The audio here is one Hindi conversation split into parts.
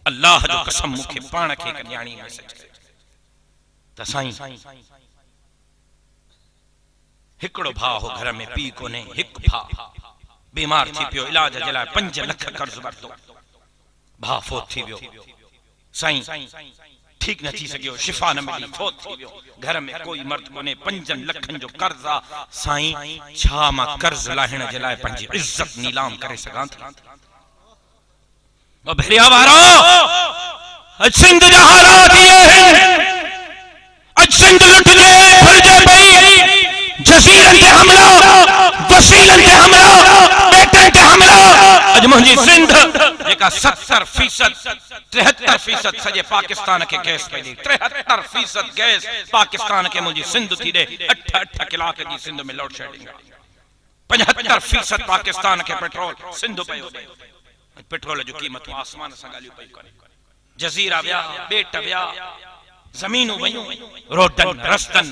अल्लाह जो कसम मुखे पाण खे न्याणी मैसेज कयो त साईं हिकड़ो भाउ हो घर में पी कोने, हिकु भाउ बीमार थी पियो, इलाज जे लाइ 5 लाख कर्ज वरतो, भाउ फोत थी वियो। साईं ठीक न थी सकियो, शिफा न मिली, फोत थी वियो। घर में कोई मर्द कोने, 5 लखन जो कर्ज आ। साईं छा मां कर्ज लाहिण जे लाइ पंहिंजी इज्जत नीलाम करे सघां थी? ओ भेरिया वारो, सिंध जा हालात ये हैं, अज सिंध लुटजे फुलजे पई, जसीरन ते हमला, वसीलन ते हमला, बेटन ते हमला। अज मुंहिंजी सिंध जेका 70% 73% सॼे पाकिस्तान खे गैस पई ॾे, 73% गैस पाकिस्तान खे मुंहिंजी सिंध थी ॾे। 8 कलाक जी सिंध में लोड शेडिंग, 75% पाकिस्तान खे पेट्रोल सिंध पियो ॾे। पेट्रोल जो क़ीमत आसमान सां ॻाल्हियूं पई कोन्हे। जज़ीरा विया, ॿेट विया, ज़मीनूं वयूं, रोडन रस्तन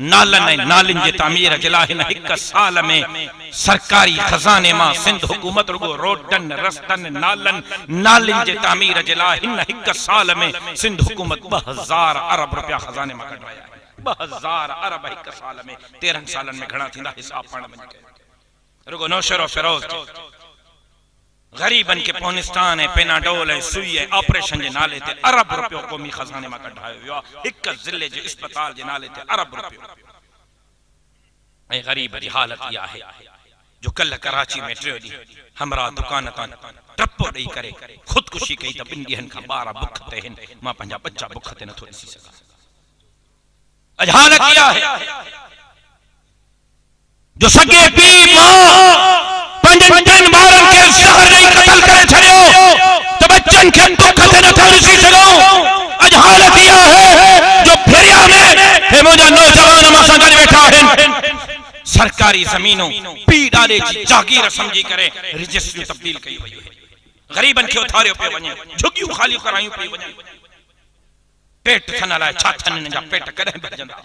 नालन ऐं नालिन जे तामीर जे लाइ हिन 1 साल में सरकारी खजाने मां सिंध हुकूमत रुगो रोडन रस्तन नालन नालिन जे तामीर जे लाइ हिन 1 साल में सिंध हुकूमत 2000 अरब रुपया खजाने मां कढवाया। 2000 अरब 1 साल में। 13 सालन में घणा थींदा हिसाब पाण वञी कयो। रुगो नौशरो फिरोज गरीबन के पोनिस्तान है, पेनाडोल है, सुई है, ऑपरेशन जे नाले ते अरब रुपयो क़ौमी खजाने मां कढायो वियो। 1 ज़िले जे अस्पताल जे नाले ते अरब रुपयो। ऐं गरीब जी हालत इहा आहे जो कल कराची में 3 ॾींहं हमरा दुकान तां टपो ॾेई करे खुदकुशी कई त 2 ॾींहंनि खां ॿार बुख ते हिन, मां पंहिंजा बच्चा बुख ते नथो ॾिसी सघां। अॼु हालत इहा आहे जो सॻे पीउ मां पंजनि ॿारनि खे ज़हर ॾेई क़त्ल करे छॾियो त बच्चनि खे दुख ते नथा ॾिसी सघूं। अॼु हालत इहा आहे जो फेरिया में हे मुंहिंजा नौजवान मां सां गॾु वेठा आहिनि, सरकारी ज़मीनूं पीउ ॾाॾे जी जागीर समझी करे रजिस्ट्रियूं तब्दील कई वयूं आहिनि। गरीबन खे उथारियो पियो वञे, झुगियूं ख़ाली करायूं पई वञनि। पेट थन लाइ छा थन, हिननि जा पेट कॾहिं भरजंदा?